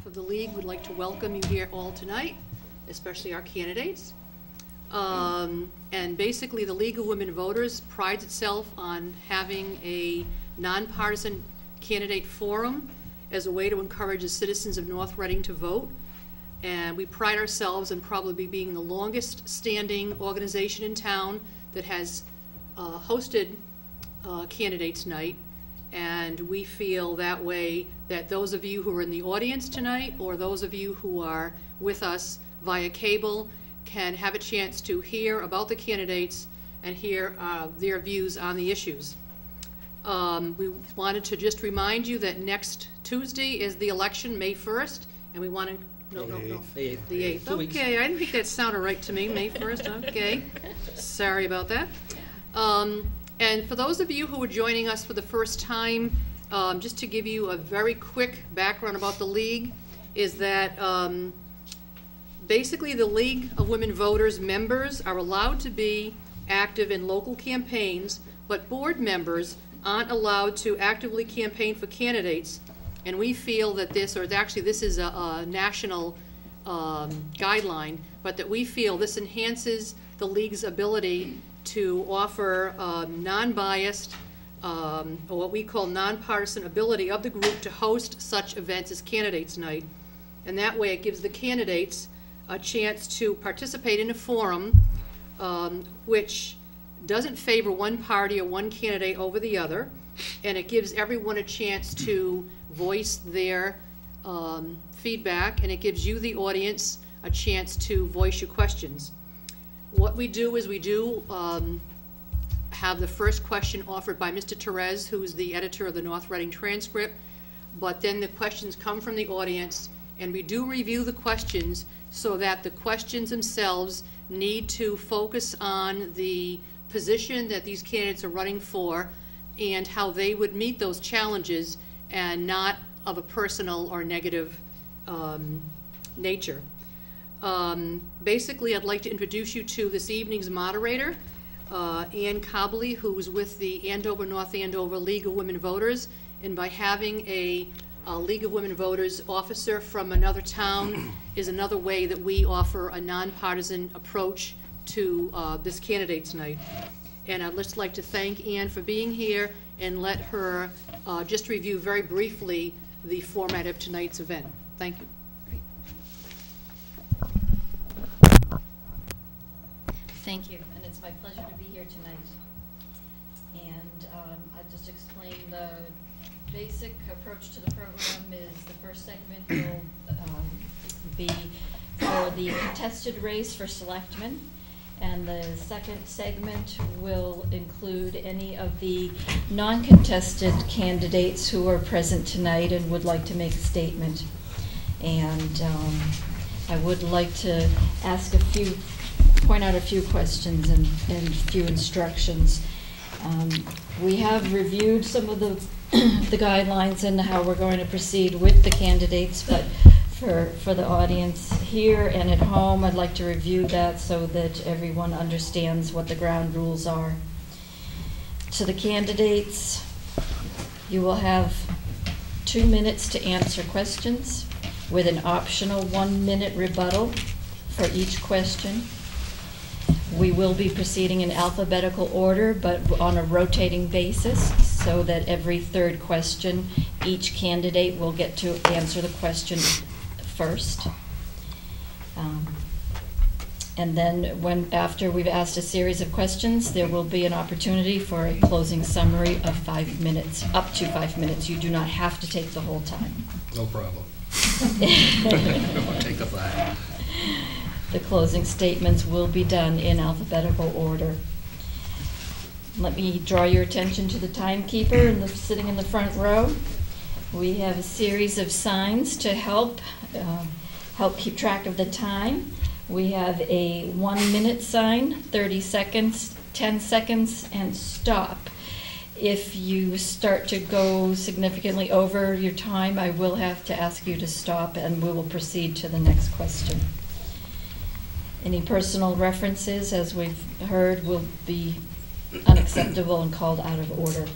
of the League, we'd like to welcome you here all tonight, especially our candidates. And basically, the League of Women Voters prides itself on having a nonpartisan candidate forum as a way to encourage the citizens of North Reading to vote. And we pride ourselves in probably being the longest standing organization in town that has hosted Candidates Night. And we feel that way that those of you who are in the audience tonight, or those of you who are with us via cable, can have a chance to hear about the candidates and hear their views on the issues. We wanted to just remind you that next Tuesday is the election, May 1st, and we want to, the 8th. Okay, I didn't think that sounded right to me, May 1st, okay. Sorry about that. And for those of you who are joining us for the first time, just to give you a very quick background about the League, is that basically the League of Women Voters members are allowed to be active in local campaigns, but board members aren't allowed to actively campaign for candidates. And we feel that this is a national guideline, but that we feel this enhances the League's ability to offer non-biased, or what we call nonpartisan ability of the group to host such events as Candidates Night. And that way it gives the candidates a chance to participate in a forum which doesn't favor one party or one candidate over the other, and it gives everyone a chance to voice their feedback, and it gives you, the audience, a chance to voice your questions. What we do is we do have the first question offered by Mr. Therese, who is the editor of the North Reading Transcript, but then the questions come from the audience, and we do review the questions so that the questions themselves need to focus on the position that these candidates are running for and how they would meet those challenges, and not of a personal or negative nature. Basically, I'd like to introduce you to this evening's moderator, Ann Cobley, who's with the Andover, North Andover League of Women Voters, and by having a League of Women Voters officer from another town is another way that we offer a nonpartisan approach to this Candidates Night. And I'd just like to thank Ann for being here and let her just review very briefly the format of tonight's event. Thank you. Thank you, and it's my pleasure to be here tonight. And I'll just explain the basic approach to the program. Is the first segment will be for the contested race for selectmen, and the second segment will include any of the non-contested candidates who are present tonight and would like to make a statement. And I would like to point out a few questions and a few instructions. We have reviewed some of the guidelines and how we're going to proceed with the candidates, but for the audience here and at home, I'd like to review that so that everyone understands what the ground rules are. To the candidates, you will have 2 minutes to answer questions with an optional 1-minute rebuttal for each question. We will be proceeding in alphabetical order, but on a rotating basis, so that every third question, each candidate will get to answer the question first. And then after we've asked a series of questions, there will be an opportunity for a closing summary of 5 minutes, up to 5 minutes. You do not have to take the whole time. No problem. I'll take the 5. The closing statements will be done in alphabetical order. Let me draw your attention to the timekeeper sitting in the front row. We have a series of signs to help keep track of the time. We have a 1-minute sign, 30 seconds, 10 seconds, and stop. If you start to go significantly over your time, I will have to ask you to stop, and we will proceed to the next question. Any personal references, as we've heard, will be unacceptable and called out of order.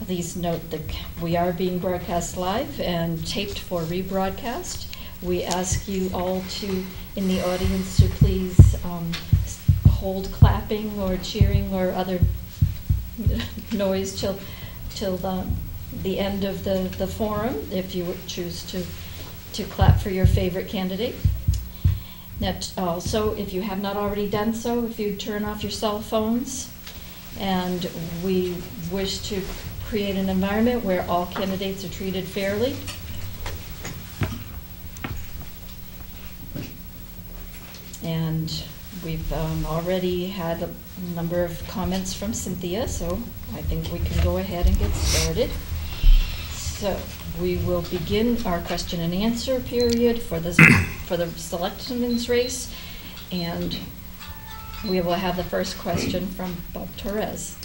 Please note that we are being broadcast live and taped for rebroadcast. We ask you all to, in the audience, to please hold clapping or cheering or other noise till the end of the forum, if you would choose to clap for your favorite candidate. Also, if you have not already done so, if you turn off your cell phones, and we wish to create an environment where all candidates are treated fairly. And we've already had a number of comments from Cynthia, so I think we can go ahead and get started. So we will begin our question and answer period for the selectmen's race, and we will have the first question from Bob Torres.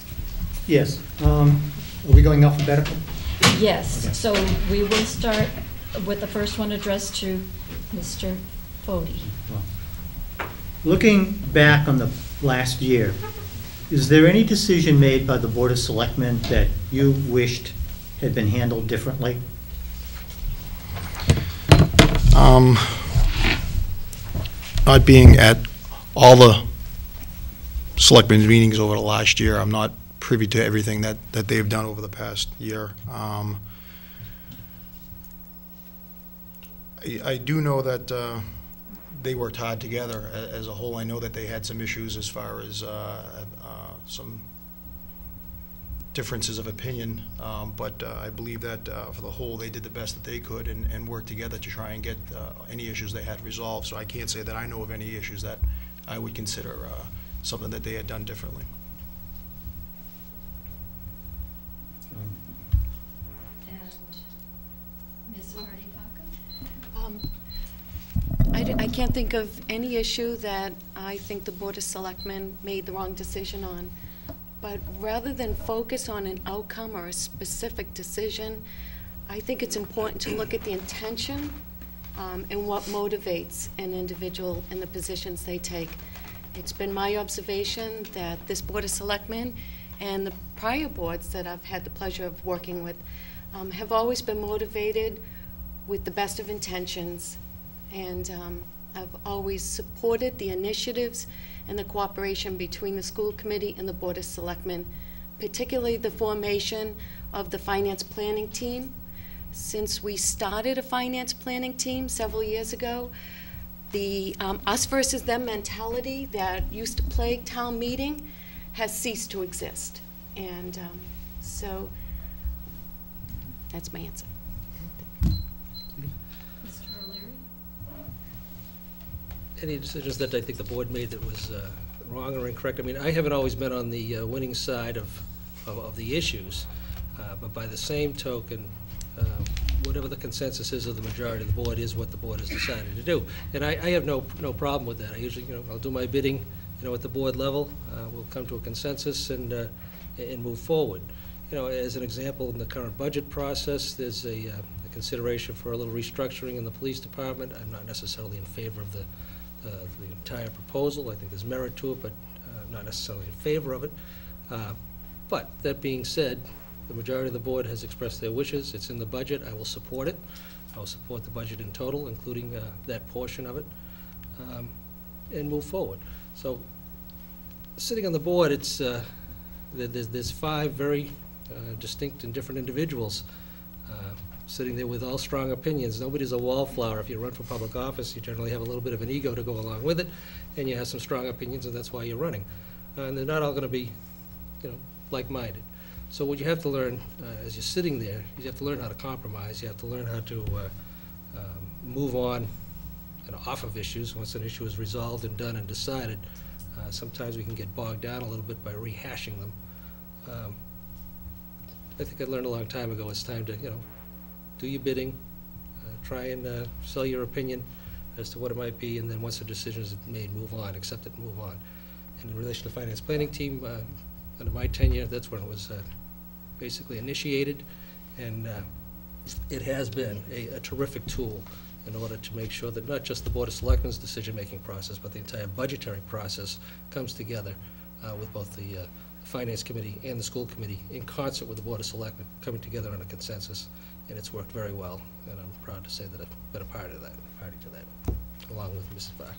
Yes. Are we going alphabetical? Yes. Okay. So we will start with the first one addressed to Mr. Fode. Well, looking back on the last year, is there any decision made by the Board of Selectmen that you wished had been handled differently? Not being at all the selectmen's meetings over the last year, I'm not privy to everything that they've done over the past year. I do know that they worked hard together as a whole. I know that they had some issues as far as some differences of opinion, but I believe that for the whole, they did the best that they could and worked together to try and get any issues they had resolved. So I can't say that I know of any issues that I would consider something that they had done differently. And Ms. Hardy-Vaca? I can't think of any issue that I think the Board of Selectmen made the wrong decision on. But rather than focus on an outcome or a specific decision, I think it's important to look at the intention and what motivates an individual in the positions they take. It's been my observation that this Board of Selectmen and the prior boards that I've had the pleasure of working with have always been motivated with the best of intentions, and I've always supported the initiatives and the cooperation between the school committee and the Board of Selectmen, particularly the formation of the finance planning team. Since we started a finance planning team several years ago, the us versus them mentality that used to plague town meeting has ceased to exist. And so that's my answer. Mr. O'Leary? Any decisions that I think the board made that was wrong or incorrect? I mean, I haven't always been on the winning side of the issues, but by the same token, whatever the consensus is of the majority of the board is what the board has decided to do. And I have no problem with that. I usually, I'll do my bidding, at the board level. We'll come to a consensus and move forward. As an example, in the current budget process, there's a consideration for a little restructuring in the police department. I'm not necessarily in favor of the entire proposal. I think there's merit to it, but I'm not necessarily in favor of it. But that being said, the majority of the board has expressed their wishes. It's in the budget. I will support it. I will support the budget in total, including that portion of it, and move forward. So, sitting on the board, it's there's 5 very distinct and different individuals sitting there with all strong opinions. Nobody's a wallflower. If you run for public office, you generally have a little bit of an ego to go along with it, and you have some strong opinions, and that's why you're running. And they're not all going to be, like-minded. So what you have to learn as you're sitting there, you have to learn how to compromise. You have to learn how to move on off of issues. Once an issue is resolved and done and decided, sometimes we can get bogged down a little bit by rehashing them. I think I learned a long time ago it's time to, do your bidding, try and sell your opinion as to what it might be, and then once the decision is made, move on, accept it and move on. And in relation to the finance planning team, under my tenure, that's when it was basically initiated, and it has been a terrific tool in order to make sure that not just the Board of Selectmen's decision-making process, but the entire budgetary process comes together with both the Finance Committee and the School Committee, in concert with the Board of Selectmen, coming together on a consensus, and it's worked very well, and I'm proud to say that I've been a party to that, along with Mrs. Barker.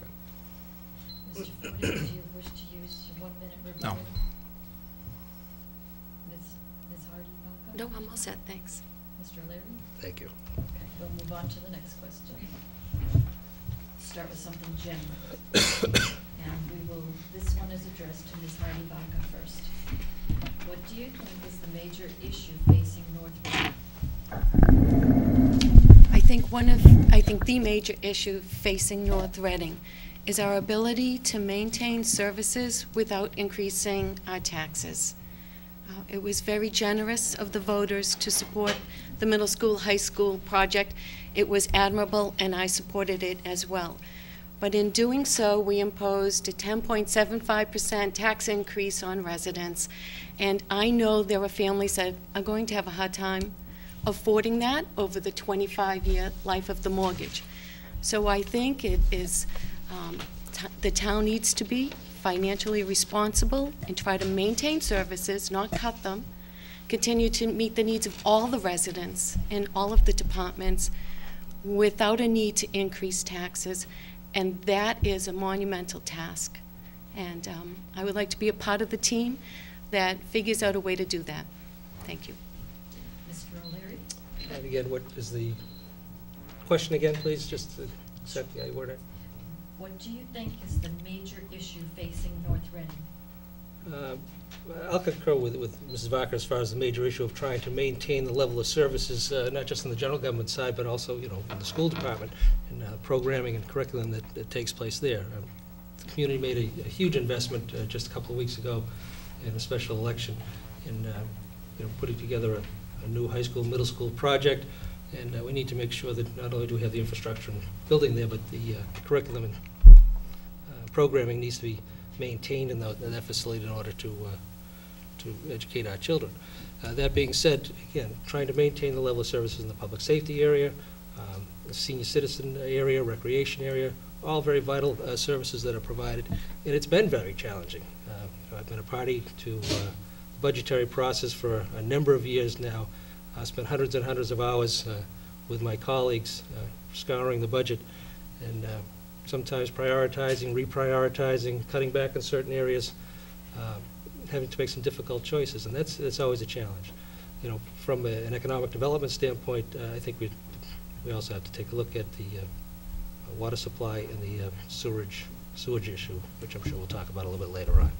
Mr. Fode, do you wish to use your 1 minute rebuttal? No. Ms. Hardy-Balko? No, I'm all set, thanks. Mr. O'Leary? Thank you. Okay, we'll move on to the next question. Start with something general. And this one is addressed to Ms. Hardy-Balko first. What do you think is the major issue facing North Reading? I think the major issue facing North Reading is our ability to maintain services without increasing our taxes. It was very generous of the voters to support the middle school, high school project. It was admirable, and I supported it as well. But in doing so, we imposed a 10.75% tax increase on residents, and I know there are families that are going to have a hard time affording that over the 25-year life of the mortgage. So I think it is, the town needs to be financially responsible and try to maintain services, not cut them, continue to meet the needs of all the residents in all of the departments without a need to increase taxes, and that is a monumental task. And I would like to be a part of the team that figures out a way to do that. Thank you. Mr. O'Leary? And again, what is the question again, please, just to set the word it? What do you think is the major issue facing North Reading? I'll concur with Mrs. Barker as far as the major issue of trying to maintain the level of services, not just on the general government side, but also, in the school department and programming and curriculum that takes place there. The community made a huge investment just a couple of weeks ago in a special election in putting together a new high school, middle school project, and we need to make sure that not only do we have the infrastructure and building there, but the curriculum and programming needs to be maintained in that facility in order to educate our children. That being said, again, trying to maintain the level of services in the public safety area, the senior citizen area, recreation area, all very vital services that are provided, and it's been very challenging. I've been a party to the budgetary process for a number of years now. I spent hundreds and hundreds of hours with my colleagues scouring the budget, and sometimes prioritizing, reprioritizing, cutting back in certain areas, having to make some difficult choices, and that's always a challenge. From an economic development standpoint, I think we also have to take a look at the water supply and the sewage issue, which I'm sure we'll talk about a little bit later on.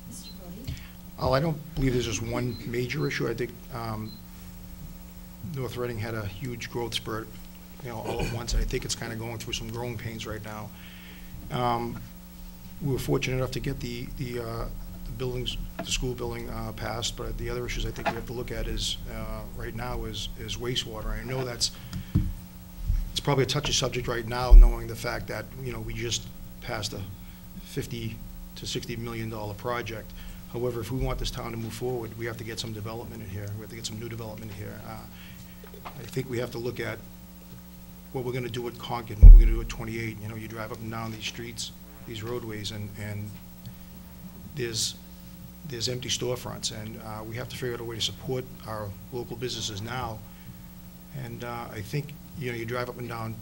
Mr. Fode? Oh, I don't believe there's just one major issue. I think North Reading had a huge growth spurt, all at once, and I think it's kind of going through some growing pains right now. We were fortunate enough to get the buildings, the school building passed, but the other issues I think we have to look at is right now is wastewater. I know it's probably a touchy subject right now, knowing the fact that we just passed a $50 to $60 million project. However, if we want this town to move forward, we have to get some development in here. We have to get some new development here. I think we have to look at what we're going to do at Concord, what we're going to do at 28. You drive up and down these streets, these roadways, and there's empty storefronts, and we have to figure out a way to support our local businesses now. And I think you drive up and down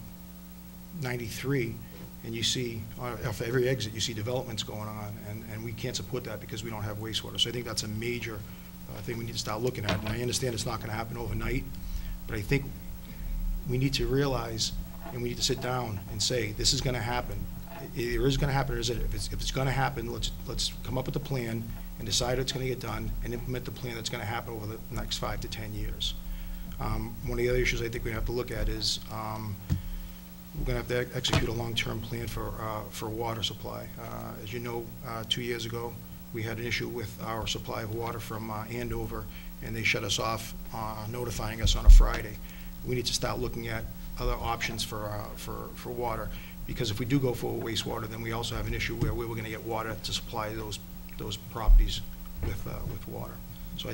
93, and you see off every exit you see developments going on, and we can't support that because we don't have wastewater. So I think that's a major thing we need to start looking at. And I understand it's not going to happen overnight, but I think we need to realize, and we need to sit down and say, this is going to happen. It is going to happen. If it's going to happen, let's come up with a plan and decide it's going to get done and implement the plan that's going to happen over the next 5 to 10 years. One of the other issues I think we have to look at is we're going to have to execute a long-term plan for water supply. As you know, 2 years ago, we had an issue with our supply of water from Andover, and they shut us off, notifying us on a Friday. We need to start looking at other options for water, because if we do go for wastewater, then we also have an issue where we're going to get water to supply those properties with water. So I think